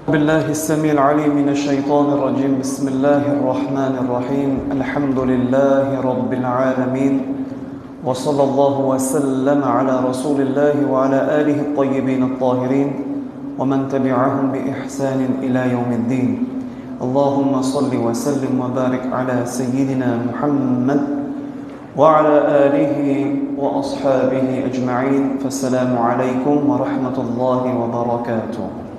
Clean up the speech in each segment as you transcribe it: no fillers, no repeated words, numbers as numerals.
بالله السميع العليم من الشيطان الرجيم بسم الله الرحمن الرحيم الحمد لله رب العالمين وصلى الله وسلم على رسول الله وعلى آله الطيبين الطاهرين ومن تبعهم بإحسان إلى يوم الدين اللهم صل وسلم وبارك على سيدنا محمد وعلى آله وأصحابه أجمعين فالسلام عليكم ورحمة الله وبركاته.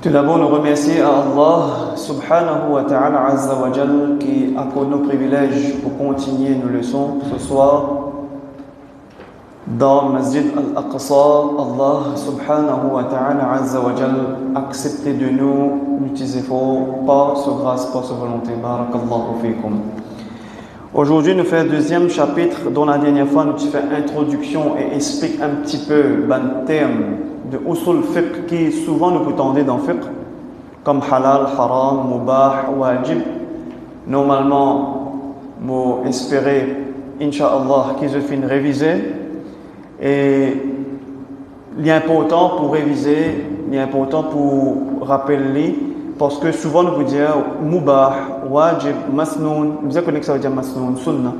Tout d'abord, nous remercions à Allah subhanahu wa ta'ala azza wa jal qui accorde nos privilèges pour continuer nos leçons ce soir dans le Masjid Al-Aqsa. Allah subhanahu wa ta'ala azza wa jal accepte de nous nos efforts par sa grâce, par sa volonté. Barakallahu fikum. Aujourd'hui, nous faisons le deuxième chapitre dont la dernière fois nous faisons introduction et explique un petit peu le terme de usul fiqh qui souvent nous peut tendre dans fiqh comme halal, haram, mubah, wajib. Normalement, nous espérons, incha'Allah, qu'ils aient fini réviser. Et l'important pour réviser, l'important pour rappeler, parce que souvent nous pouvons dire mubah, wajib, masnoun. Nous savons que ça veut dire masnoun, sunnah.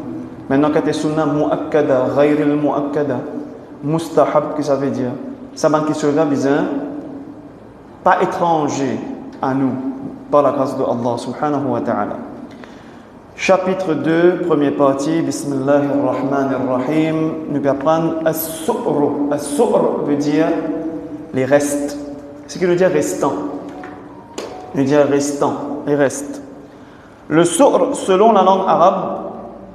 Maintenant, quand c'est sunnah, mu'akkada, ghayril mu'akkada, mustahab, que ça veut dire? Ça va qui sera bien pas étranger à nous par la grâce de Allah subhanahu wa ta'ala. Chapitre 2, première partie, Bismillahirrahmanirrahim. Nous allons apprendre as-su'r. As-su'r veut dire les restes. Ce qui veut dire restant. Il veut dire restant, les restes. Le su'r, selon la langue arabe,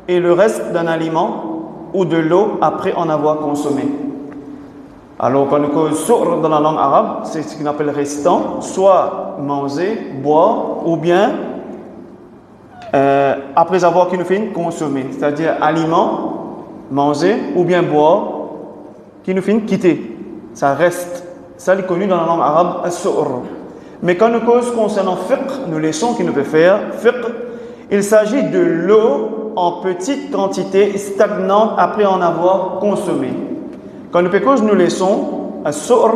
est le reste d'un aliment ou de l'eau après en avoir consommé. Alors, quand on cause su'r dans la langue arabe, c'est ce qu'on appelle restant, soit manger, boire, ou bien après avoir qu'il nous fait consommer, c'est-à-dire aliment, manger, ou bien boire, qui nous fait quitter. Ça reste. Ça, c'est connu dans la langue arabe, as-su'r. Mais quand nous cause concernant fiqh, nous laissons qu'il nous peut faire fiqh, il s'agit de l'eau en petite quantité stagnante après en avoir consommé. Quand nous pécons, nous laissons à su'r,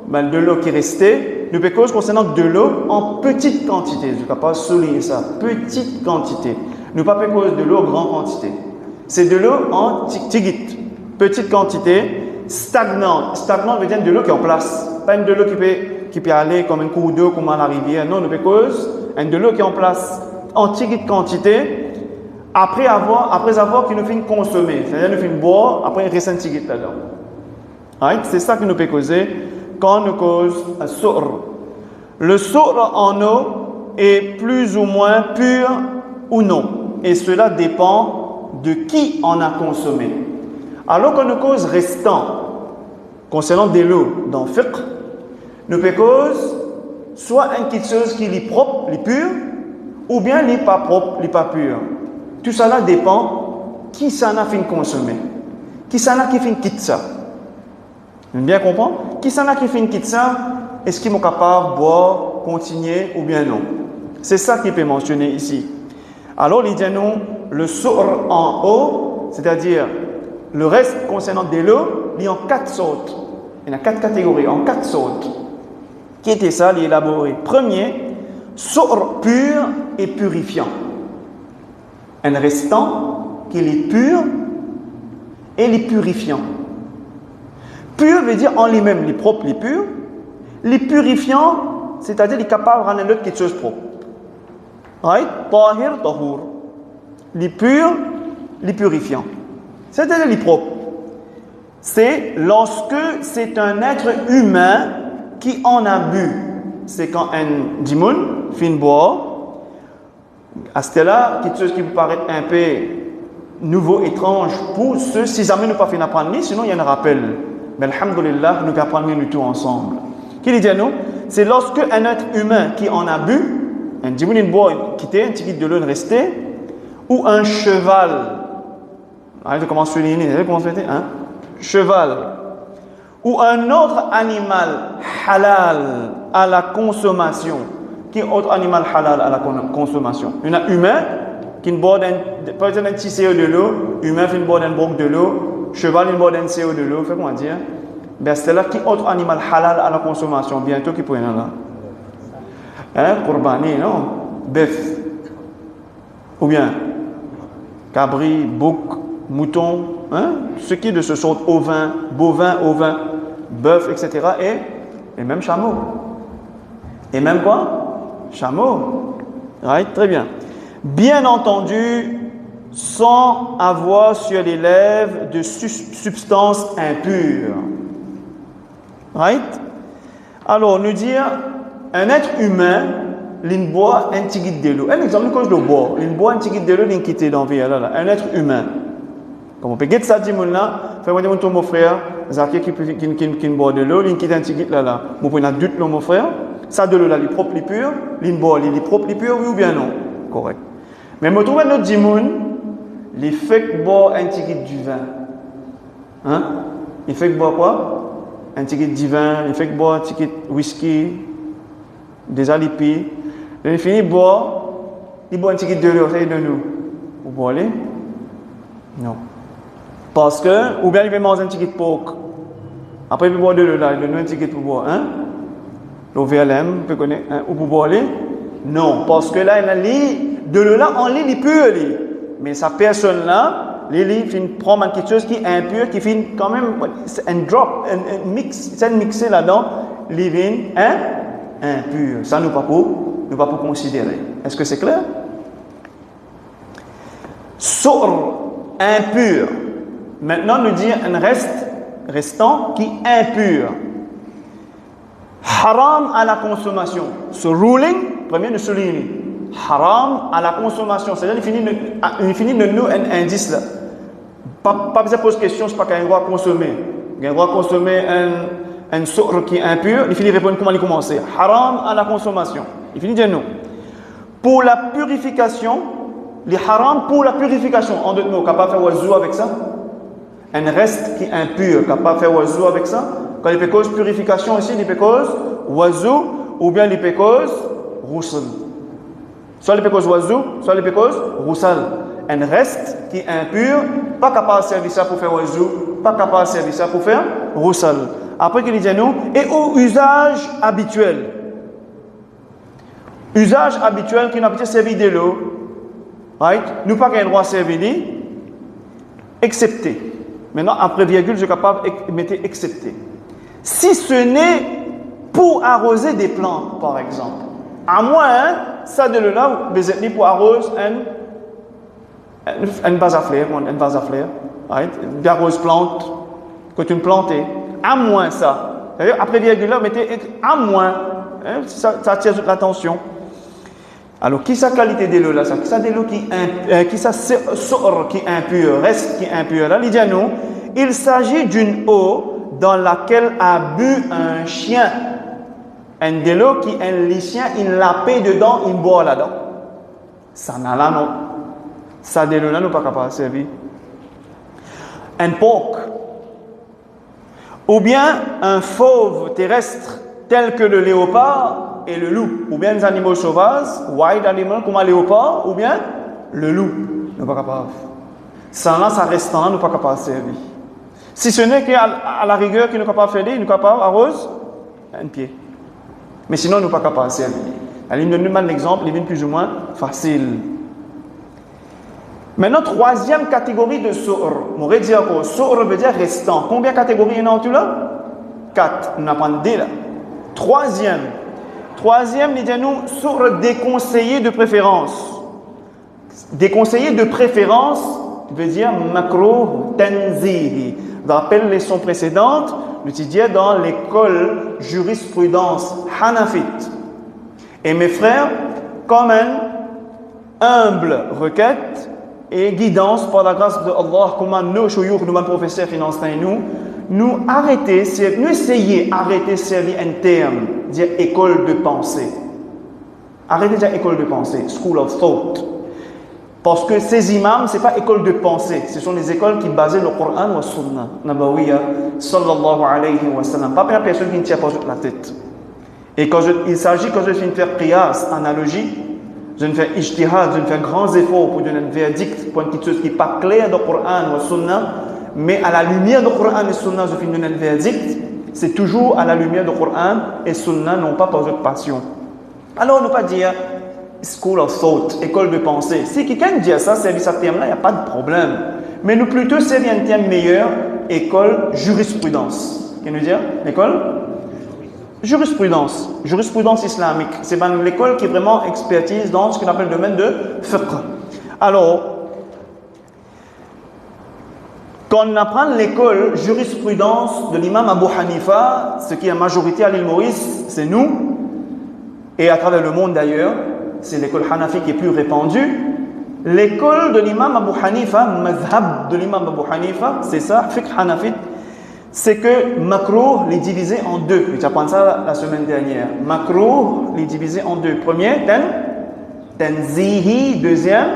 de l'eau qui restait, nous pécons concernant de l'eau en petite quantité. Je ne peux pas souligner ça. Petite quantité. Nous ne pas pécons de l'eau en grande quantité. C'est de l'eau en tigit. Petite quantité, stagnante. Stagnante veut dire de l'eau qui est en place. Pas une de l'eau qui peut aller comme un cours d'eau, comme à la rivière. Non, nous pécons de l'eau qui est en place. En tigit quantité. Après avoir qu'il nous fait consommer. C'est-à-dire nous fait boire, après il reste un tigit là-dedans. Right? C'est ça qui nous peut causer quand nous cause un su'r. Le su'r en eau est plus ou moins pur ou non. Et cela dépend de qui en a consommé. Alors qu'on nous cause restant, concernant de l'eau dans fiqh, nous peut cause soit une petite chose qui est propre, est pure, ou bien n'est pas propre, n'est pas pure. Tout cela dépend qui s'en a fait consommer. Qui s'en a qui fait quitte ça. Vous bien comprendre? Qui s'en a qui fait quitte ça? Est-ce qu'ils sont capables de boire, continuer ou bien non? C'est ça qui peut mentionner ici. Alors, il dit nous, le su'r en eau, c'est-à-dire le reste concernant de l'eau, il y a en 4 sortes. Il y a 4 catégories, en 4 sortes. Qui était ça, l'élaboré? Premier, su'r pur et purifiant. Un restant qui est pur et les purifiant. Pur veut dire en lui-même, les propres, les purs. Les purifiants, c'est-à-dire les capables de rendre l'autre quelque chose propre. Right? Tahir, tahur. Les purs, les purifiants. C'est-à-dire les propres. C'est lorsque c'est un être humain qui en a bu. C'est quand un dimoun fait une boire. À ce là quelque chose qui vous paraît un peu nouveau, étrange pour ceux, si jamais nous pas fait apprendre, sinon il y a un rappel. Mais alhamdoulilah, nous apprenons nous tout ensemble. Qui dit à nous? C'est lorsque un être humain qui en a bu, un dimoun une boire quitté, un petit de l'eau resté, ou un cheval. Je commence à souligner, comment ça fait? Cheval. Ou un autre animal halal à la consommation. Qui est autre animal halal à la consommation? Il y a un humain qui boit un petit CO de l'eau, humain qui boit un bloc de l'eau, cheval qui boit un CO de l'eau, fait comment dire? Ben, c'est là qui autre animal halal à la consommation, bientôt qui pourrait là. Hein, Qurbani, non? Bœuf. Ou bien, cabri, bouc, mouton, hein? Ce qui est de ce sort, ovin, bovin, bœuf, etc. Et même chameau. Et même quoi? Chameau. Right? Très bien. Bien entendu, sans avoir sur les lèvres de substances impures. Right? Alors, nous dire, un être humain, il boit un petit guide de l'eau. Un exemple, quand je le bois, il boit un petit guide de l'eau, il quitte dans vie, là. Un être humain. Comme on peut dire ça, dis-moi, fais-moi dire mon frère, Zaki qui boit de l'eau, il quitte un petit guide là. Mon point adulte, mon frère, ça de l'eau là, il est propre, il est pur, il boit, il est propre, il est pur, oui ou bien non? Correct. Mais je trouve un autre dimoun, il fait boire un petit guide du vin. Hein? Il fait boire quoi? Un petit guide du vin, il fait boire un petit guide whisky, des alipis. Il finit de boire, il boit un petit guide de l'eau, ça y est de nous. Vous boivez? Non. Parce que, ou bien il va manger un petit guide de porc. Après il peut boire de l'eau là, il donne un petit guide pour boire. Hein? L'OVLM, vous pouvez connaître, hein? Ou pour boire? Non, parce que là, il a de l'eau là, en lit, il est pur. Mais sa personne là, il finit prend quelque chose qui est impur, qui finit quand même un drop, un mix, c'est mixé là-dedans, il vient impur. Ça, nous ne pas pour considérer. Est-ce que c'est clair? Sour, impur. Maintenant, nous dit un restant qui est impur. Haram à la consommation. Ce ruling, premier, nous souligne. Haram à la consommation. C'est-à-dire il finit de nous un indice là. Pas besoin de poser question, c'est pas qu'il y a un droit à consommer. Il y a un droit à consommer un sour qui est impur. Il finit de répondre comment il commence. Haram à la consommation. Il finit de dire non. Pour la purification, les haram pour la purification. En d'autres mots, capable de faire oiseau avec ça. Un reste qui est impur, capable de faire oiseau avec ça. Quand il peut cause purification ici, il peut cause oiseau ou bien il peut cause roussel. Soit il peut cause oiseau, soit il peut cause roussel. Un reste qui est impur, pas capable de servir ça pour faire oiseau, pas capable de servir ça pour faire roussel. Après qu'il dit nous, et au usage habituel. Usage habituel qui n'a pas servi de l'eau, right? Nous pas qu'un droit à servir, excepté. Maintenant, après virgule, je suis capable de mettre excepté. Si ce n'est pour arroser des plantes, par exemple. À moins, ça de là, vous êtes pour arroser un vase à fleurs, right? Une arrose plante, quand tu plantes, à moins ça. C'est-à-dire, après virgule, vous mettez à moins, hein? Ça attire l'attention. Alors, qui sa qualité de l'eau là? Qui sa de l'eau qui sa sort qui est impur, reste qui est impur là? Il dit à nous, il s'agit d'une eau dans laquelle a bu un chien. Un de l'eau qui un chien, il l'a payé dedans, il boit là-dedans. Ça n'a là non. Ça de l'eau là, nous pas capable de servir. Un porc. Ou bien un fauve terrestre tel que le léopard et le loup, ou bien des animaux sauvages, wild animal comme un léopard, ou bien le loup, nous pas capable. Ça là, ça reste là, nous pas capable de servir. Si ce n'est qu'à la rigueur qu'il nous capable de faire, nous capable arrose un pied. Mais sinon, nous pas capable de servir. Alors, il nous donne un exemple, il vient plus ou moins facile. Maintenant, troisième catégorie de sour. On pourrait dire que sour veut dire restant. Combien de catégories il y en a tout là? 4. On apprend deux là. Troisième, il dit nous, sour déconseillé de préférence. Déconseillé de préférence veut dire makruh tanzihi. Rappelle les leçons précédentes, nous disons dans l'école jurisprudence hanafite. Et mes frères, comme une humble requête et guidance par la grâce de Allah, comme nos chouyours, nos professeurs financiers, nous essayons d'arrêter servir un terme, dire école de pensée. Arrêtez de dire école de pensée, school of thought. Parce que ces imams, ce n'est pas école de pensée, ce sont des écoles qui basent le Coran ou la Sunna, Nabawiyya, sallallahu alayhi wa sallam. Pas la personne qui ne tient pas sur la tête. Et il s'agit, quand je viens de faire qiyas, analogie, je ne fais ijtihad, je ne fais grands efforts pour donner un verdict, pour une petite chose qui n'est pas claire dans le Coran ou la Sunna, mais à la lumière du Coran et la Sunna, je finis de donner un verdict. c'est toujours à la lumière du Coran et Sunna, non pas par votre passion. Alors, ne pas dire school of thought, école de pensée. Si quelqu'un dit ça, c'est ce terme-là, il n'y a pas de problème. Mais nous plutôt, c'est un terme meilleur, école jurisprudence. Qu'est-ce que nous dire? L'école jurisprudence. Jurisprudence islamique. C'est l'école qui est vraiment expertise dans ce qu'on appelle le domaine de fiqh. Alors, quand on apprend l'école jurisprudence de l'imam Abu Hanifa, ce qui est la majorité à l'île Maurice, c'est nous, et à travers le monde d'ailleurs, c'est l'école Hanafi qui est plus répandue. L'école de l'imam Abu Hanifa, mazhab de l'imam Abu Hanifa, c'est ça, fiqh Hanafi, c'est que makruh est divisé en deux. Tu apprends ça la semaine dernière. Makruh est divisé en deux. Premier, tanzihi, deuxième,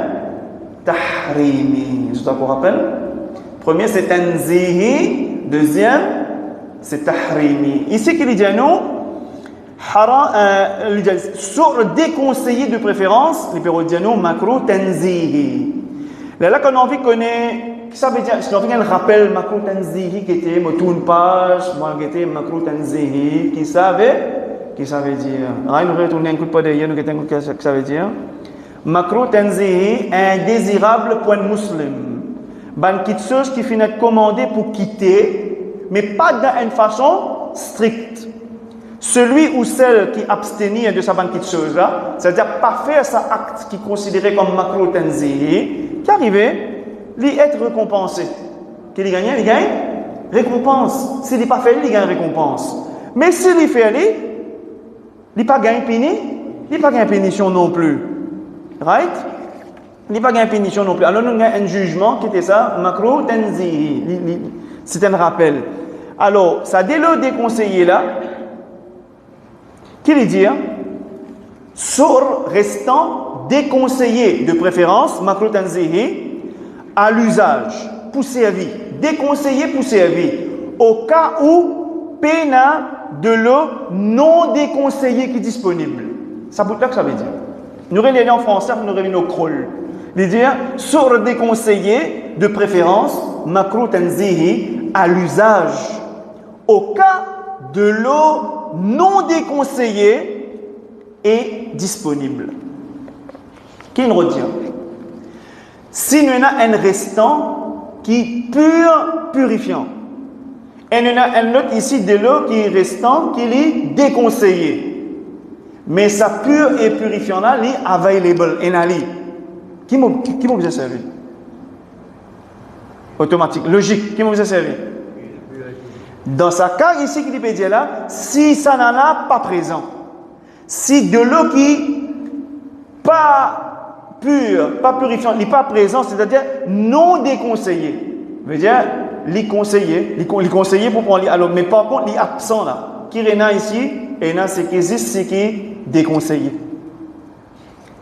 tahrimi. Je vous rappelle. Premier, c'est tanzihi. Deuxième, c'est tahrimi. Ici, qu'il dit à nous, sur déconseillé de préférence, les péroddianos, makruh, tanzihi. Là, qu'on a envie de connaître, ça veut dire, si on fait un rappel, makruh tanzihi, qui était, une page, qui était makruh tanzihi, qui savait dire. Nous retournons un coup de pas derrière, nous avons ce que ça veut dire. Makruh tanzihi, indésirable point muslim. Ben, quelque chose qui finit commandé pour quitter, mais pas d'une façon stricte. Celui ou celle qui abstenir de sa bonne petite chose-là, c'est-à-dire pas faire sa acte qui est considéré comme makruh tanzihi, qui arrivait, lui être récompensé. Qu'il gagne, il gagne récompense. S'il n'est pas fait, il gagne récompense. Mais s'il fait, il pas gagne puni, il pas gagne punition non plus. Right? Il pas gagne punition non plus. Alors nous avons un jugement qui était ça, makruh tanzihi. C'est un rappel. Alors, ça dès le déconseillé là, qu'il dit, sur restant déconseillé de préférence, makruh tanzihi, à l'usage, pour servir, déconseillé pour servir, au cas où pena de l'eau non déconseillée qui est disponible. Ça veut dire que ça veut dire. Nous relisons en français, nous relisons au crôle. Il dit, sur déconseillé de préférence, makruh tanzihi, à l'usage, au cas de l'eau non déconseillée et disponible. Qui nous retient? Si nous avons un restant qui est pur, purifiant, et nous avons un autre ici de l'eau qui est restant, qui est déconseillé, mais sa pure et purifiant là, est available, qui m'a besoin servi? Automatique, logique, qui m'a besoin servi? Dans sa cas ici, qui peut dire là, si ça n'en a pas présent, si de l'eau qui pas pur, pas purifiant, il n'est pas présent, c'est-à-dire non déconseillé. Veut dire, il conseillé pour prendre, alors, mais par contre, il est absent là. Qui est là ici, et là, c'est qui existe, c'est qui est déconseillé.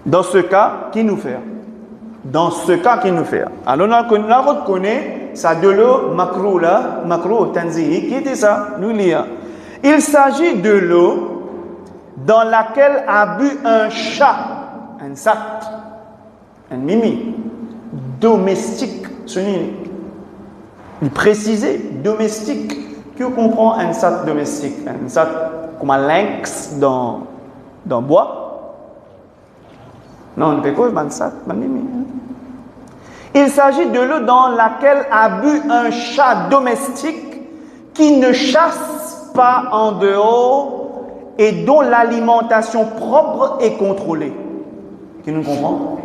Dans ce cas, qui nous fait? Dans ce cas, qui nous fait? Alors, on reconnaît, ça de l'eau, makruh là, makruh tanzihi, qui était ça? Nous lire. Il s'agit de l'eau dans laquelle a bu un chat, un sat, un mimi, domestique, il précisait, domestique, que comprend un sat domestique? Un sat comme un lynx dans bois? Non, on ne fait quoi, un sat, un mimi. Il s'agit de l'eau dans laquelle a bu un chat domestique qui ne chasse pas en dehors et dont l'alimentation propre est contrôlée. Qui nous comprend?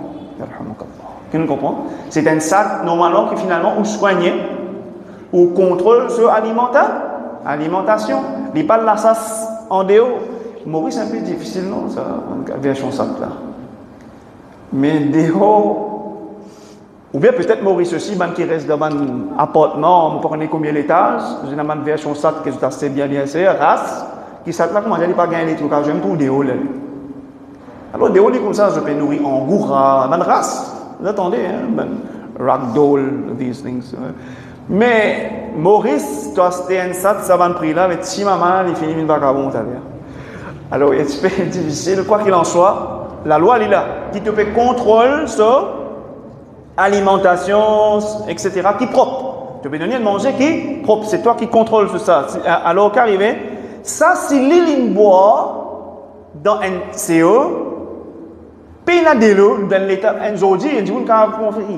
Qui nous comprend? C'est un sac normalement qui finalement ou soigné ou contrôle sur alimentation. Il n'y a pas de la chasse en dehors. Maurice, c'est un peu difficile, non? Ça, version sac là. Mais dehors. Ou bien peut-être Maurice aussi, qui reste dans un appartement, on peut connaître combien d'étages, j'ai une version SAT qui est assez bien, c'est race, qui SAT là, comment dire, il n'y a pas gagné les trucs, j'aime tout des hauts là. Alors des hauts, comme ça, je peux nourrir en goura, une race, vous attendez, hein, ragdoll, these things. Mais Maurice, toi, c'était un SAT, ça va me prix là, mais si maman, il finit une vagabond, t'as l'air. Alors, c'est un peu difficile, quoi qu'il en soit, la loi, elle est là, qui te fait contrôle sur alimentation, etc., qui est propre. Tu peux donner de manger qui est propre. C'est toi qui contrôles tout ça. Alors qu'arrivé, ça, si l'île boit dans un CO, pena de l'eau dans l'état, aujourd'hui, il dit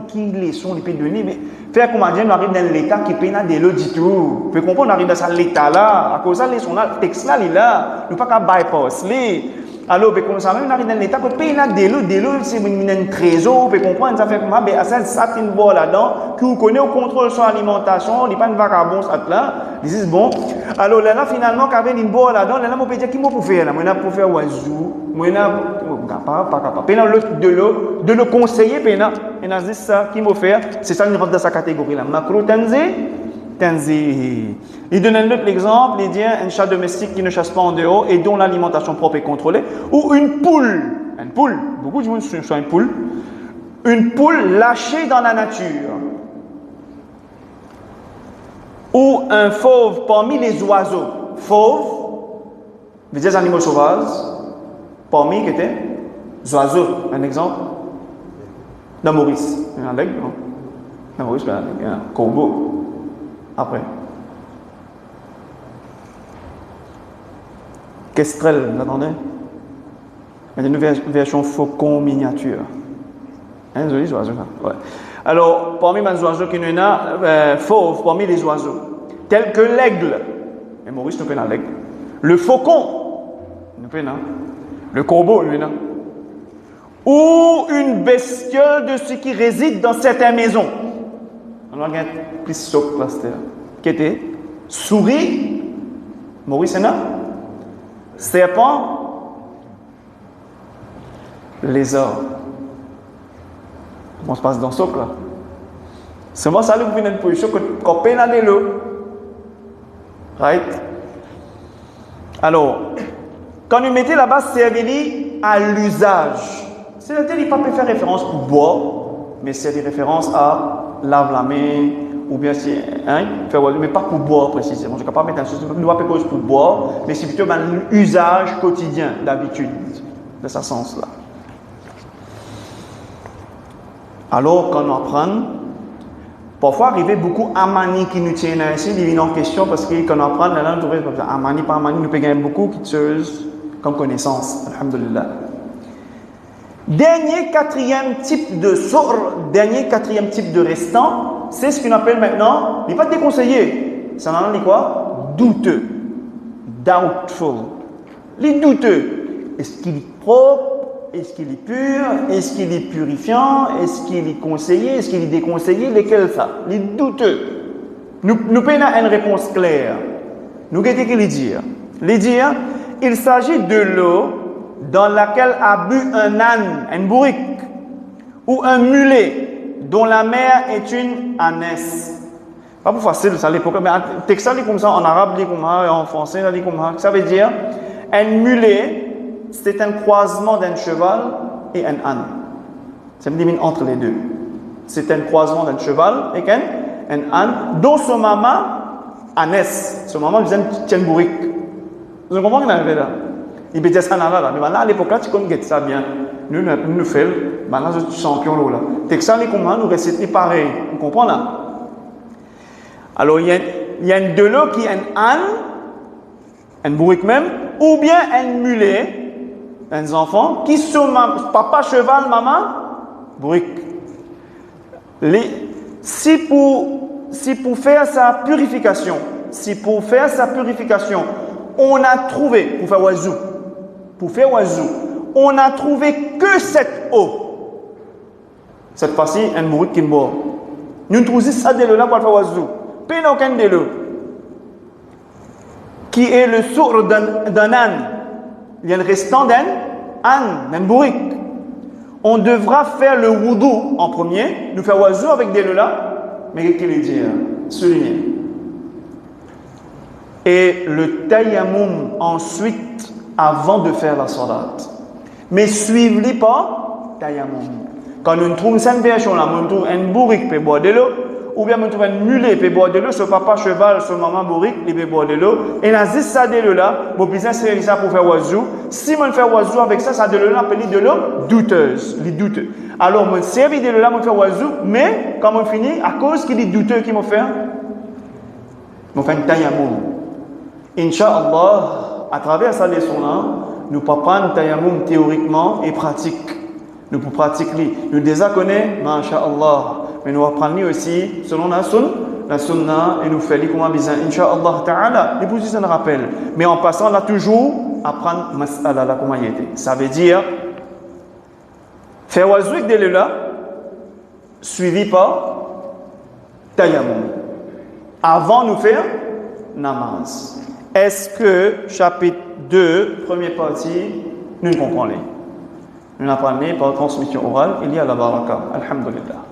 qui les sont les pays donner, mais faire comment dire, on arrive dans l'état qui pena de l'eau du tout. Vous pouvez comprendre, on arrive dans cet état-là, à cause de ça, les sont là, le texte là, il est là, nous pas qu'à bypass. Alors, comme ça, même on arrive dans l'état que pena de l'eau, c'est un trésor, vous pouvez comprendre, ça fait comment, mais à ça, une boire là-dedans, que vous connaissez au contrôle son alimentation, il n'est pas une vagabond, ça là, ils disent bon. Alors là, finalement, quand il y a une boire là-dedans, là, on peut dire, qui m'a pour faire là? Moi, pour faire oiseau, moi, pas capable. Pena de le conseiller, pena. Et on dit ça, qui m'a fait, c'est ça, il rentre dans sa catégorie là. Macro tanzi. Il donne un autre exemple, il dit un chat domestique qui ne chasse pas en dehors et dont l'alimentation propre est contrôlée, ou une poule, beaucoup de gens sont une poule lâchée dans la nature, ou un fauve parmi les oiseaux. Fauve, des animaux sauvages, parmi qui étaient oiseaux. Un exemple, dans Maurice, il y a un aigle, non? Dans Maurice, il y a un corbeau. Après. Kestrel, vous entendez? Il y a une version faucon miniature. Hein, joli oiseau, ça. Ouais. Alors, parmi les oiseaux qui nous a, fauve, parmi les oiseaux, tels que l'aigle, et Maurice nous connaît l'aigle, le faucon, nous connaît, le corbeau, lui, ou une bestiole de ceux qui résident dans certaines maisons. On a un plus socle là, qui était souris, Maurice là, serpent, lézard. Comment se passe dans ce socle là? C'est moi ça, vous venez de position qu'on peine à l'eau. Right? Alors, quand nous mettez là-bas, c'est à l'usage. C'est-à-dire qu'il ne peut pas faire référence pour boire, mais c'est des références à lave la main, ou bien c'est, mais pas pour boire précisément. Je ne peux pas mettre un système, nous pas cause pour boire, mais c'est plutôt l'usage quotidien, d'habitude, de ce sens-là. Alors, quand on apprend, parfois arriver beaucoup Amani qui nous tiennent ici, il y a une question parce que quand on apprend, là, on trouve Amani, pas Amani, nous payons beaucoup qui choses comme connaissance, alhamdulillah. Dernier quatrième type de sourd, dernier quatrième type de restant, c'est ce qu'on appelle maintenant, il n'est pas déconseillé, ça en dit quoi? Douteux, doubtful. Les douteux, est-ce qu'il est propre? Est-ce qu'il est pur? Est-ce qu'il est purifiant? Est-ce qu'il est conseillé? Est-ce qu'il est déconseillé? Lesquels ça? Les douteux. Nous prenons une réponse claire. Nous qu'est-ce qu'il dire? Les dire, il s'agit de l'eau dans laquelle a bu un âne, un bourrique, ou un mulet, dont la mère est une ânesse. Pas pour facile ça à l'époque, mais un texte dit comme ça en arabe, dit comme ça, en français, dit comme ça. Ça veut dire un mulet. C'est un croisement d'un cheval et un âne. Ça me dit entre les deux. C'est un croisement d'un cheval et un âne, dont son maman, ânesse. Son maman disait tiens bourrique. Vous comprenez ce qu'il a là? Il peut dire ça là, mais maintenant à l'époque là, tu connais ça bien. Nous faisons, maintenant je suis champion là. Texan, comment nous réciter pareil. Vous comprenez là? Alors il y a une de l'eau qui est un âne, un bourrique même, ou bien un mulet. Un enfant qui sont papa cheval, maman bourrique. Si pour faire sa purification, on a trouvé pour faire oiseau, on a trouvé que cette eau. Cette fois-ci, un bourrique qui boit. Nous trouvons ça de l'eau là pour faire oiseau. Pas aucun de l'eau. Qui est le sourd d'un âne. Il y a le restant d'un âne, d'un bourrique. On devra faire le wudu en premier, nous faire oiseau avec des là, mais qu'est-ce qu'il dit? Souligner. Et le tayammum ensuite, avant de faire la salat. Mais suivez pas tayammum. Quand nous trouvons cette version là, nous trouvons un bourrique pour boire de l'eau, ou bien nous trouvons un mulet pour boire de l'eau, ce papa cheval, ce maman bourrique, il peut boire de l'eau. Et là, si ça de l'eau là, mon business c'est ça pour faire oiseau. Si on fait oiseau avec ça, ça de l'eau là, appelé de l'eau douteuse, les douteux. Alors, mon servi de là, mon fait wazou, mais quand on finit, à cause qu'il est douteux, qui m'ont fait un tayammum. Inch'Allah, à travers sa leçon-là, nous pouvons prendre tayammum théoriquement et pratique. Nous pouvons pratiquer. Nous déjà connaissons, masha'Allah. Mais nous apprenons aussi, selon la sunna, et nous faisons comment bizarre, Inch'Allah ta'ala. Et pour ça, nous rappelle. Mais en passant là, toujours, apprendre mas'ala là, comment il était. Ça veut dire, faire wazouik de là, suivi par tayammum. Avant nous faire namaz. Est-ce que chapitre 2, première partie, nous comprenons? Nous apprenons par transmission orale, il y a la baraka. Alhamdulillah.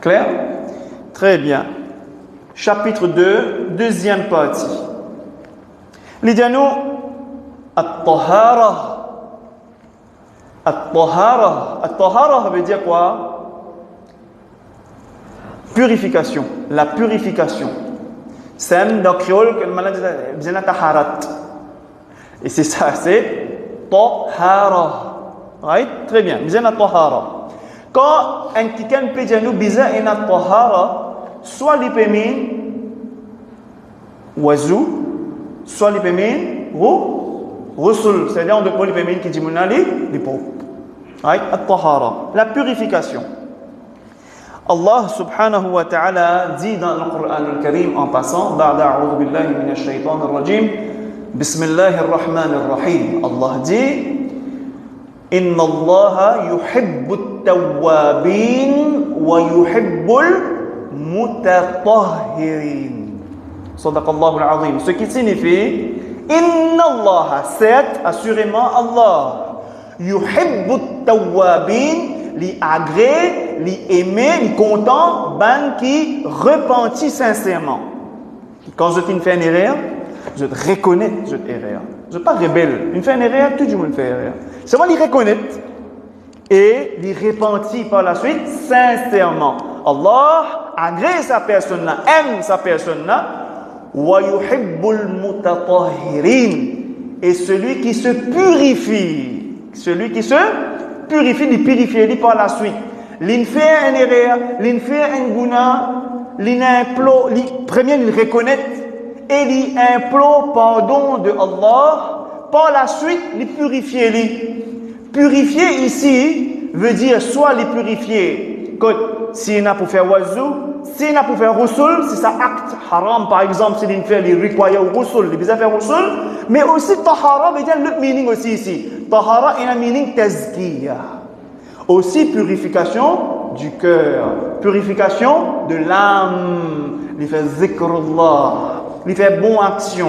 Clair? Très bien. Chapitre 2, deuxième partie. L'idéano, at-tahara. At-tahara. At-tahara veut dire quoi? Purification. La purification. C'est dans le créole que le dit taharat. Et c'est ça, c'est tahara. Right? Très bien. Bizana tahara. Quand un quelqu'un peut dire nous bizana tahara, soit l'ipémine wazou, soit l'ipémine rusul. C'est-à-dire on demande l'ipémine qui dit monali, les pauvres. Right? At-tahara. La purification. Allah subhanahu wa ta'ala dit dans le Coran al-Karim en passant, Ba'da a'udhu billahi minash shaytanir rajim, Bismillahir rahmanir rahim. Allah dit, Inna Allah yuhibbut tawwabin wa yuhibbul mutatahhirin. Sadaqallahu al-azim. Ce qui signifie, Inna Allah, c'est assurément Allah, yuhibbut tawwabin, li agré, li aimé, li content, ban qui repentit sincèrement. Quand je fais une erreur, je te reconnais cette erreur. Je ne suis pas rebelle. Une fait une erreur, tout le monde fait une erreur. C'est moi qui reconnais et li repentit par la suite sincèrement. Allah agrée sa personne-là, aime sa personne-là. Wa yuhibbul mutatahhirin. Et celui qui se purifie, il purifie par la suite. L'in fait un erreur, l'in fait un guna, l'in implore, premier il reconnaît et il implore pardon de Allah. Par la suite, il purifie. Purifier ici veut dire soit les purifier, s'il n'a pour faire wazou, s'il n'a pour faire rusul, si ça acte haram par exemple, s'il fait les require rusul, les bizarres faire rusul, mais aussi tahara veut dire l'autre meaning aussi ici. Tahara est un meaning tazkiya. Aussi purification du cœur, purification de l'âme, il fait zikrullah, il fait bonne action.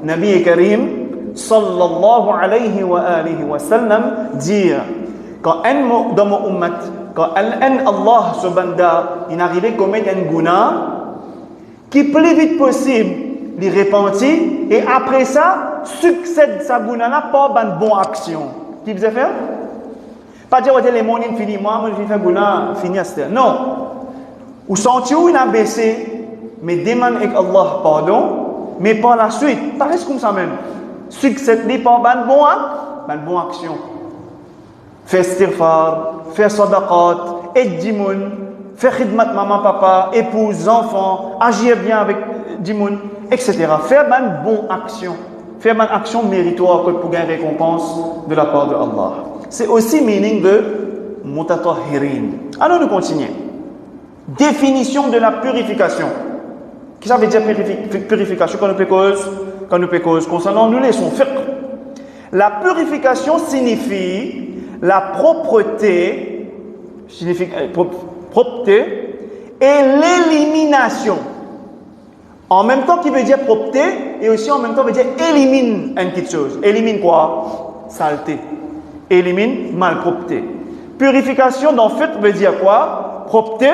Nabi Karim sallallahu alayhi wa sallam dire quand un dans mon ummat, quand un Allah subhanahu il arrive à commettre un guna, qui plus vite possible il repentit et après ça succède sa guna là par une bonne action. Qui vous a fait? Pas dire les mots fini moi je fais guna fini à ce non. Ou senti où il a baissé mais demande avec Allah pardon mais par la suite pareil comme ça même succède par une bonne action. Faire istighfar, faire sadaqat, aider moun, faire khidmat maman, papa, épouse, enfant, agir bien avec dimoun, etc. Faire une bonne action. Faire une action méritoire pour gagner récompense de la part de Allah. C'est aussi meaning de mutatahhirin. Alors nous continuons. Définition de la purification. Qu'est-ce que ça veut dire purification quand nous pécons concernant nous laissons fiqh. La purification signifie la propreté et l'élimination. En même temps qu'il veut dire propreté et aussi en même temps veut dire élimine une petite chose. Élimine quoi? Saleté. Élimine malpropreté. Purification dans fiqh veut dire quoi? Propreté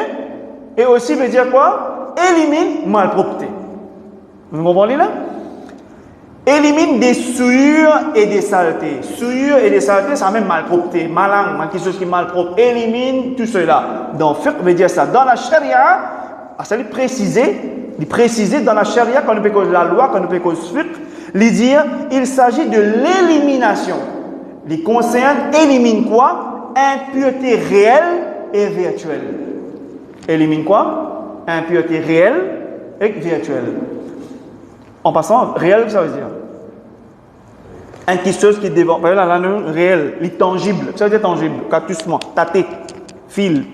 et aussi veut dire quoi? Élimine malpropreté. Vous comprenez là? Élimine des souillures et des saletés. Souillures et des saletés, ça même malpropreté, malang, quelque chose qui est malpropre. Élimine tout cela. Donc, fiqh veut dire ça. Dans la charia, ça veut préciser dans la charia, quand nous pécons la loi, quand nous pécons fiqh, il dit, il s'agit de l'élimination. Les concerne élimine quoi? impureté réelle et virtuelle. Élimine quoi? Impureté réelle et virtuelle. En passant, réel, ça veut dire quelque chose qui est devant. Par exemple, là, réel, l'intangible. Ça veut dire tangible. Cactus-moi, tâté, fil.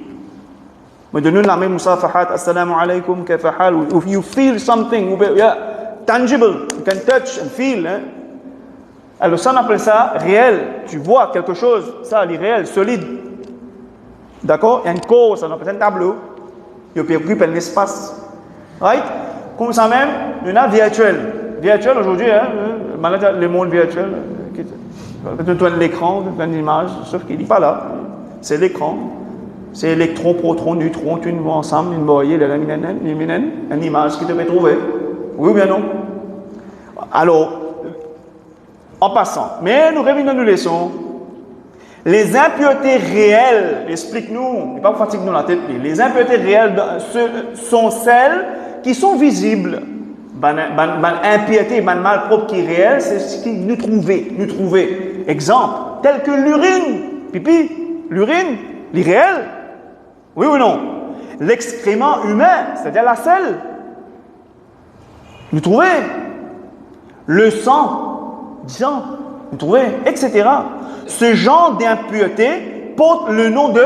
Mais de nous, la même musafahat, assalamu alaikum, kafahal. If you feel something, yeah, tangible, you can touch and feel. Hein? Alors, ça, on appelle ça réel. Tu vois quelque chose, ça, l'irréel, solide. D'accord? Il y a une cause, ça, on appelle ça un tableau. Il y a un espace. Right? Comme ça même, il y en a virtuel. Virtuel aujourd'hui, hein, le monde virtuel, tu as l'écran, tu as une image, sauf qu'il n'est pas là. C'est l'écran. C'est électron, proton, neutron, tu nous vois ensemble, une voyez, une image qui te fait trouver. Oui ou bien non? Alors, en passant, mais nous revenons nous leçons. Les impuretés réelles, explique-nous, n'est pas pour fatiguer nous la tête, les impuretés réelles sont celles qui sont visibles. Impureté, mal propre qui est réel, c'est ce qui nous trouver. Exemple, tel que l'urine, pipi, l'urine, l'irréel. Oui ou non? L'excrément humain, c'est-à-dire la selle. Nous trouver. Le sang, nous trouver, etc. Ce genre d'impureté porte le nom de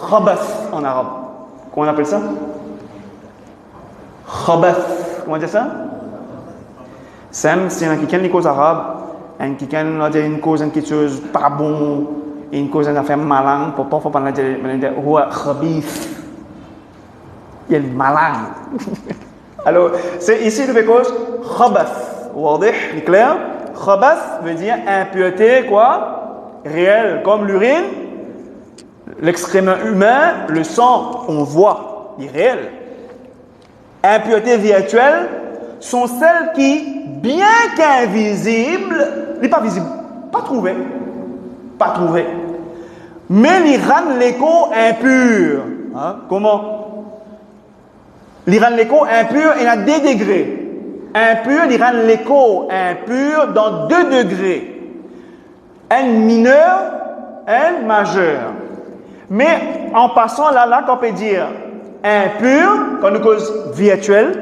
khabath en arabe. Comment on appelle ça? Khabath. Comment dire ça? Sam, c'est une cause arabe, une cause quelque chose pas bon, une cause d'affaire malin, pour pas parler de roi khabith. Il y a le malin. Alors, c'est ici le cause khabath. C'est clair? Khabath veut dire impureté, quoi? Réelle, comme l'urine, l'excrément humain, le sang, on voit, il est réel. Impuretés virtuelles sont celles qui, bien qu'invisibles, n'est pas visible, pas trouvées, mais les rendent l'écho impur. Hein? Comment? Les rendent l'écho impur, il y a des degrés. Impur, il rend l'écho impur dans 2 degrés. Un mineur, un majeur. Mais en passant là, qu'on peut dire impur, quand on cause virtuelle,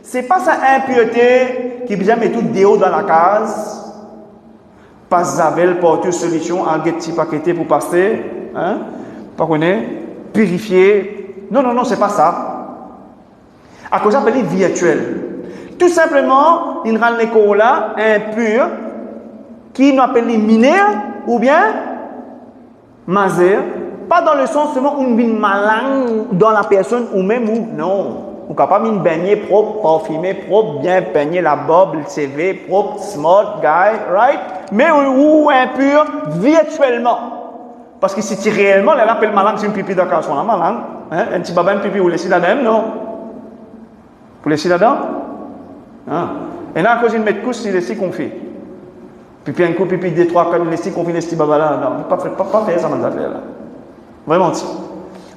c'est pas sa impureté qui vient mettre tout déo dans la case, pas zavel, porter solution, en petit paqueté pour passer, hein, pas connaître, purifier. Non, c'est pas ça. À cause appelé virtuel. Tout simplement, il rend l'écho là impur, qui nous appelle mineur ou bien mazer. Pas dans le sens seulement où une malin dans la personne ou même où, non. On est capable de baigner propre, parfumé, propre, bien peigner la bob, le CV, propre, smart guy, right? Mais où impur virtuellement. Parce que si tu réellement, elle appelle malin, c'est une pipi dans la case, on a malin. Hein? Un petit baba, une pipi ou les citadins, non? Pour les citadins? Hein? Et là, à cause d'une mètre couche, c'est les six qu'on fait. Pipi un coup, pipi deux, trois, quatre, les six qu'on fait, les six baba là. Non, pas faire ça, dans là. Vraiment, si.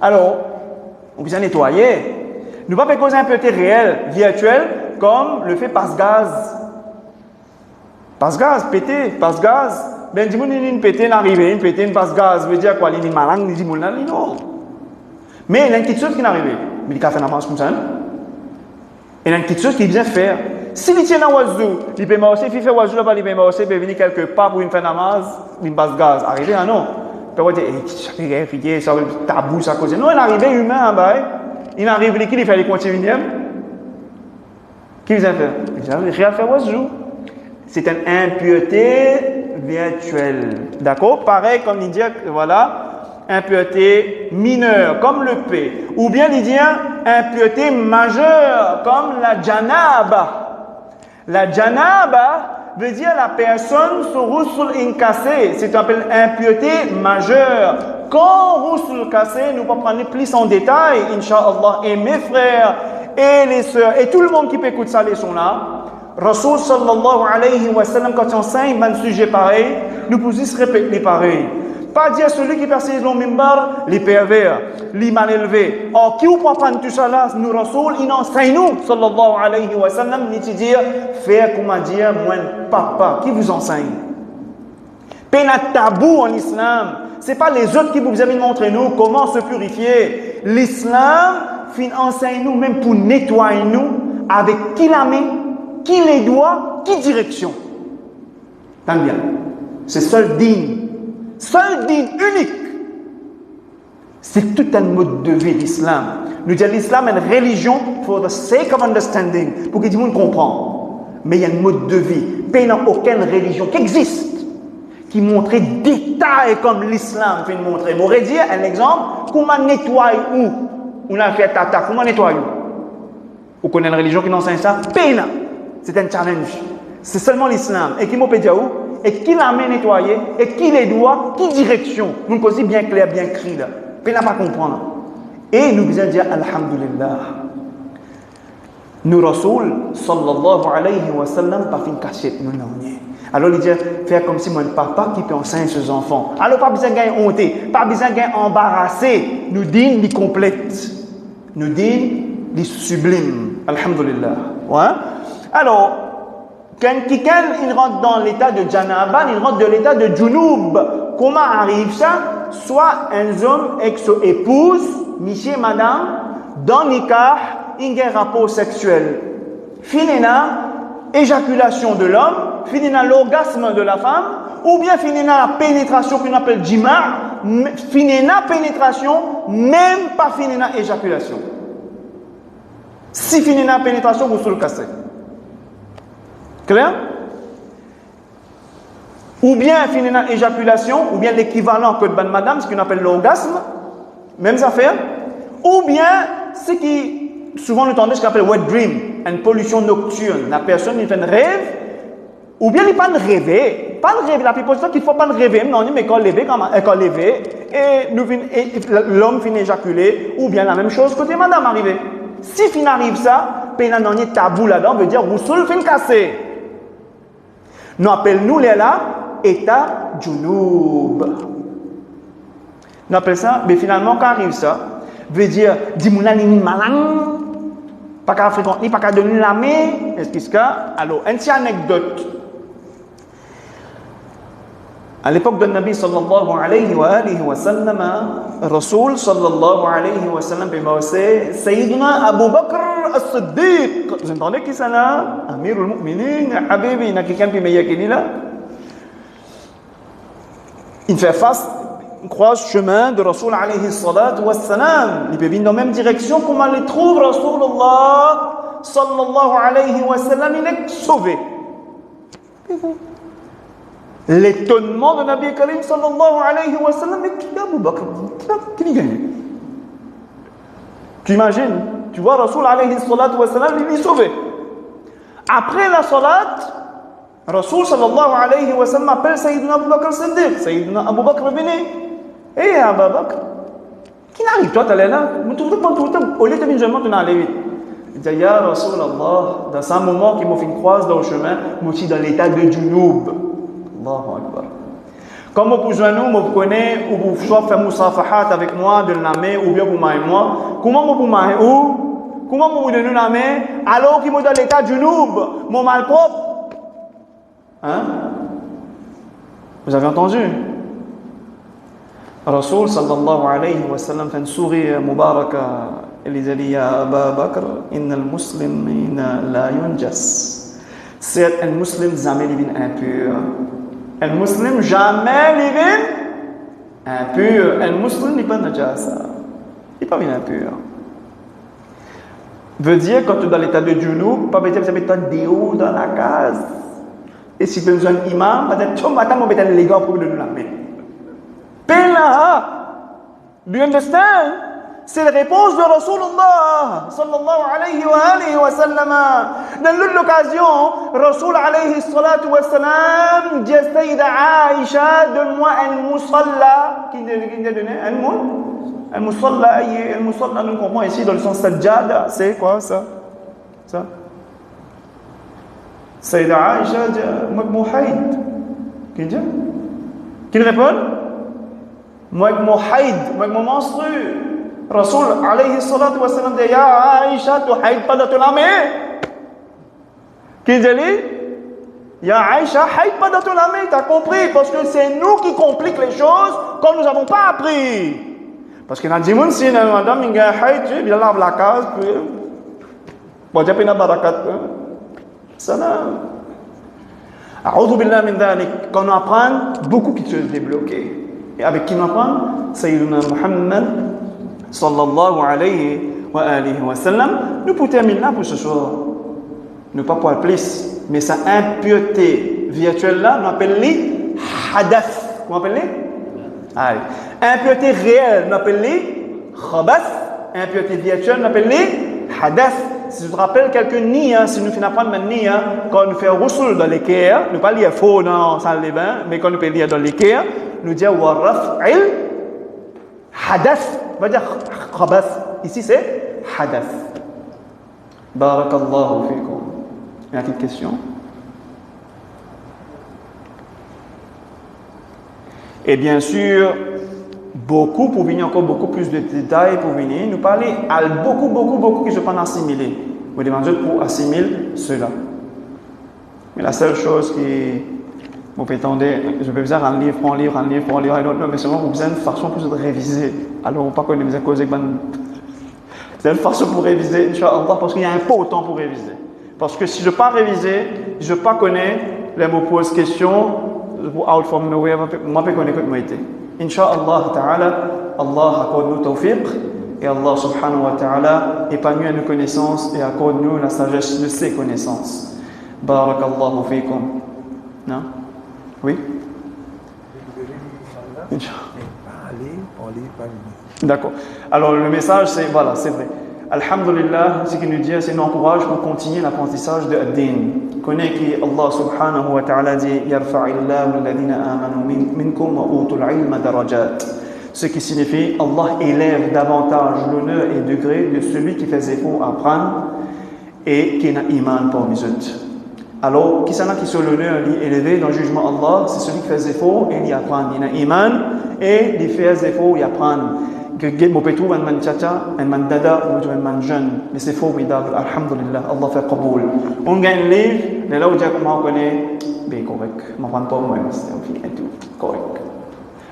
Alors, on peut nettoyer. Nous ne pouvons pas causer un peut-être réel, virtuel, comme le fait passe-gaz. Passe-gaz, pété, passe-gaz. Ben, dis-moi, une pété, une pété, une passe-gaz. veut dire quoi? Il y a une malang, il dit, non. Mais il y a une petite chose qui est arrivée. Mais il y a fait une avance comme ça. Il y a une petite chose qu'il vient faire. Si il tient un oiseau, il peut marcher, il fait oiseau là-bas, il peut marcher, il peut venir quelque part pour une fin d'amaz, une passe-gaz. Arrivé, ah non. Il peut dire, ça va être tabou, ça cause. Non, il est arrivé humain, bah. Il arrive, qui il fait les continuer? Qui vient faire? Il vient faire oiseau. C'est une impureté virtuelle. D'accord? Pareil comme il dit, voilà, impureté mineure, comme le P. Ou bien il dit impureté majeure, comme la janaba. La janaba veut dire la personne sur roussoul incassé. C'est appelé impureté majeure. Quand roussoul cassé, nous allons prendre plus en détail, Inch'Allah. Et mes frères et les sœurs, et tout le monde qui peut écouter ça, leçon-là, Rasoul sallallahu alayhi wa sallam, quand il enseigne un sujet pareil, nous pouvons se répéter pareil. Pas dire celui qui persiste le mimbar, les pervers, les mal élevés. Or, qui vous prend prendre tout ça là, nous Rasoul, il enseigne nous, sallallahu alayhi wa sallam, il dit dire, faire comment dire, moi, papa, qui vous enseigne? Pénat tabou en islam, C'est pas les autres qui vous viennent montrer nous comment se purifier. L'islam enseigne nous même pour nettoyer nous avec qui la main, qui les doigts, qui direction. Tant bien. C'est seul digne unique. C'est tout un mode de vie l'islam. Nous disons l'islam est une religion for the sake of understanding, pour que tout le monde comprenne. Mais il y a un mode de vie. Il n'y a aucune religion qui existe qui montre des détails comme l'islam fait montrer. Je pourrais dire un exemple, comment nettoyer où on a fait tata, comment nettoyer où? Vous connaissez une religion qui enseigne ça? Peine. C'est un challenge. C'est seulement l'islam. Et qui m'a dit où? Et qui l'a main nettoyée? Et qui les doigts? Qui direction? Vous me bien clair, bien écrit là. Peine à pas comprendre. Et nous devons dire Alhamdulillah. Nous Rasoul sallallahu alayhi wa sallam pas fin cachette nous non. Alors il dit faire comme si mon papa qui peut enseigner ses enfants. Alors pas besoin de gagner honte, pas besoin de gagner embarrassé. Nous dîne les complète. Nous dîne les sublime. Alhamdulillah. Ouais. Alors quand quelqu'un il rentre dans l'état de Janaban, il rentre de l'état de Junub. Comment arrive ça? Soit un homme avec son épouse, monsieur, madame, dans nikah, il y a un rapport sexuel. Finina, éjaculation de l'homme, finina l'orgasme de la femme, ou bien finina la pénétration qu'on appelle jima, finina pénétration, même pas finina éjaculation. Si finina pénétration, vous le cassez. Clair? Ou bien finina éjaculation, ou bien l'équivalent que de ban madame, ce qu'on appelle l'orgasme, même affaire, ou bien ce qui souvent nous entendons ce qu'on appelle wet dream, une pollution nocturne. La personne il fait un rêve, ou bien il pas de rêver, la plupart du temps qu'il faut pas de rêver, non, mais quand lever, et l'homme finit éjaculer, ou bien la même chose côté madame arrivé. Si fin arrive ça, peine non tabou là-dedans veut dire vous seul fin cassé. Nous appelons-nous les là état junub. Nous appelons ça, mais finalement quand arrive ça, veut dire dis-moi ni malin. Pas qu'à fréquenter, pas qu'à donner la main. Est-ce que alors, une petite anecdote. À l'époque de Nabi sallallahu alayhi wa sallam, Rasoul sallallahu alayhi wa sallam, c'est Sayyidina Abu Bakr as-Siddiq. Vous entendez qui c'est là? Amir al-Mu'minin, Habibi, il y a quelqu'un qui est meilleur qu'il est là. Il fait face, il croise le chemin de Rasoul alayhi salatu wa salam. Il peut venir dans la même direction. Comment il trouve Rasoulullah sallallahu alayhi wa sallam? Il est sauvé. L'étonnement de Nabi Karim sallallahu alayhi wa sallam, mais qui est Abu Bakr? Qui gagne? Tu imagines? Tu vois Rasoul alayhi salatu wa salam, il est sauvé. Après la salat, Rasoul sallallahu alayhi wa sallam appelle Sayyidina Abu Bakr Siddiq. Sayyidina Abu Bakr venu. Eh Abu Bakr, qui n'arrive toi t'allais là? Au lieu de venir seulement tu n'allais vite. Il dit Ya Rasulallah, dans ce moment qui m'a fait une croise dans le chemin, moi aussi dans l'état de Junub. Allahu Akbar. Comme vous pouvez nous connaissez, ou vous soit faire musafahat avec moi de la main, ou bien vous m'aimez moi, comment vous m'aimez où? Comment vous donnez la main alors qu'il me dans l'état de Junub, mon mal propre? Hein? Vous avez entendu? Rasoul sallallahu alayhi wa sallam fait un sourire mubaraka. Il a dit Ya Abu Bakr, innal muslimina la yunjas. C'est un musulman jamais il est impur. Un musulman jamais il est impur. Un musulman n'est pas najasa. Il n'est pas impur. Veut dire quand tu es dans l'état de junub, pas besoin de mettre déo dans la case. Et si tu as besoin d'un imam, peut-être tout matin on mettre les gars pour nous la main. Pela, do you understand? C'est la réponse de Rasulullah sallallahu alayhi wa sallam. Dans l'occasion, Rasul alayhi salatu wa sallam dit à Sayyida Aïcha, donne-moi un musalla. Qui l'a donné? Un musalla, un musalla, nous comprenons ici dans le sens sajjada. C'est quoi ça? Ça? Sayyida Aïcha dit, moi muhaïd. Qui dit? Qui répond? Moi muhaïd, moi menstrue. Rasul alayhi salatu wa sallam dit Ya Aïcha, tu haïd pas de ton âme. Qui dit Ya Aïcha, haït pas dans ton âme, t'as compris, parce que c'est nous qui compliquons les choses quand nous n'avons pas appris. Parce que dans le monde, si madame, il y a haït, il y a la case, puis, bon, il y a pas de barakat, ça n'a. A'udhu billah min dhalik. Quand on apprend, beaucoup qui se débloquent. Et avec qui on apprend? Sayyiduna Muhammad, sallallahu alayhi wa sallam. Nous pour terminer là pour ce soir, ne pas pour plus. Mais sa impureté virtuelle là, on appelle les hadath. Comment on appelle les? Allez. Impureté réelle, on appelle les khabath. Impureté virtuelle, on appelle les hadath. Si tu te rappelles quelques nids, si nous finissons prendre maintenant nids, quand nous faisons roussel dans l'équerre, nous ne pas lire faux dans la salle de bain, mais quand nous pouvons lire dans l'équerre, nous disons waraf il hadath. On va dire khabath. Ici c'est hadath. Barakallahu fikum. Il y a une petite question. Et bien sûr, beaucoup pour venir encore beaucoup plus de détails pour venir nous parler à beaucoup qui se prennent assimiler. Vous demandez pour assimiler cela. Mais la seule chose qui vous prétendez, je peux vous dire un livre, et non, mais seulement vous avez une façon pour de réviser. Alors, on ne pas qu'on ait causé c'est une façon pour réviser, Inch'Allah, parce qu'il y a un peu de temps pour réviser. Parce que si je ne pas réviser, je ne pas connaître, les me pose question, out from nowhere, moi je connais que moi été. Inch'Allah ta'ala, Allah accorde-nous tawfiq et Allah subhanahu wa ta'ala épanouit nos connaissances et accorde-nous la sagesse de ses connaissances. Barakallahu fikum. Non? Oui? D'accord. Alors le message c'est, voilà, c'est vrai. Alhamdulillah, ce qu'il nous dit, c'est nous encourage pour continuer l'apprentissage de ad-din. Connais qu'Allah subhanahu wa ta'ala dit yarfa'illahu alladhina amanu minkum wa utul ilma darajat. Ce qui signifie Allah élève davantage l'honneur et le degré de celui qui fait effort à apprendre et qui n'a iman parmi eux. Alors, qui s'en a qui sont l'honneur élevé dans le jugement Allah, c'est celui qui fait effort et il apprend. Il a iman et il fait effort et apprend. Que mon pétou, un man tchatcha, un man dada, ou un man jeune. Mais c'est formidable, alhamdulillah, Allah fait qaboul. On gagne un livre, mais là où on connaît, bien correct. Je ne prends pas moi, c'est tout correct.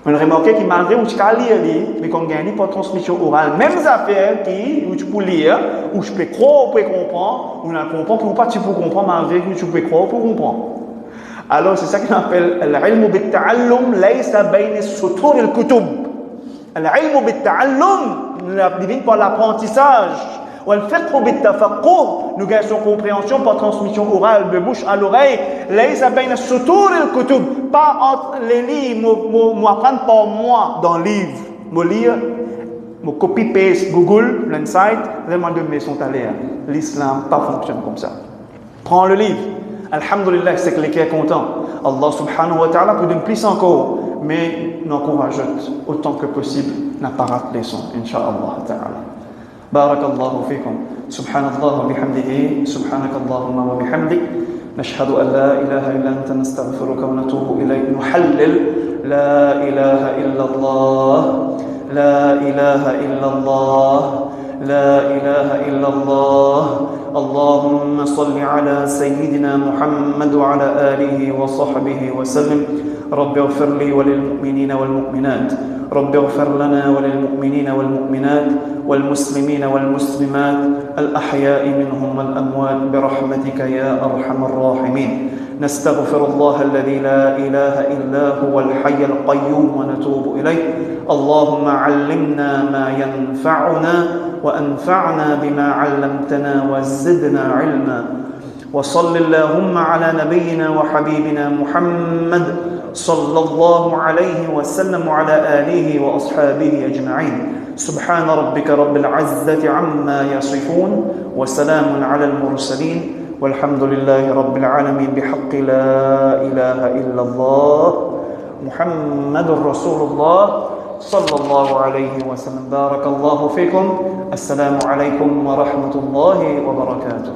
On a remarqué que malgré où tu peux lire, mais qu'on gagne pas de transmission orale, même affaires où tu peux lire, où tu peux croire pour comprendre, où on comprend pour pas tu peux comprendre, malgré que tu peux croire pour comprendre. Alors c'est ça qu'on appelle l'ilm bit-ta'allum, laysa bayna as-sutur al-kutub. L'ilm bit-ta'allum, divine par l'apprentissage. Wal-fiqh bit-tafaqquh, nous gagnons son compréhension par transmission orale de bouche à l'oreille. Laysa bayna as-sutur al-kutub, pas entre les livres, moi apprendre par moi dans le livre, moi lire, moi copy paste Google, l'insight, vraiment deux maisons sont à l'air. L'islam pas fonctionne comme ça. Prends le livre. Alhamdulillah, c'est que les qui est content. Allah subhanahu wa ta'ala peut donner plus encore, mais nous encourageons autant que possible n'a pas raté les sons, Inch'Allah ta'ala. Barakallahu fikum. Subhanallah wa bihamdihi, subhanakallahumma wa bihamdik. نشهد أن لا إله إلا أنت نستغفرك ونتوب إليك نحلل لا إله إلا الله لا إله إلا الله لا إله إلا الله اللهم صل على سيدنا محمد وعلى آله وصحبه وسلم رب اغفر لي وللمؤمنين والمؤمنات رب اغفر لنا وللمؤمنين والمؤمنات والمسلمين والمسلمات الأحياء منهم والأموات برحمتك يا أرحم الراحمين نستغفر الله الذي لا إله إلا هو الحي القيوم ونتوب إليه اللهم علمنا ما ينفعنا وأنفعنا بما علمتنا وزدنا علما وصل اللهم على نبينا وحبيبنا محمد صلى الله عليه وسلم وعلى آله وأصحابه أجمعين سبحان ربك رب العزة عما يصفون وسلام على المرسلين والحمد لله رب العالمين بحق لا إله إلا الله محمد رسول الله صلى الله عليه وسلم بارك الله فيكم السلام عليكم ورحمة الله وبركاته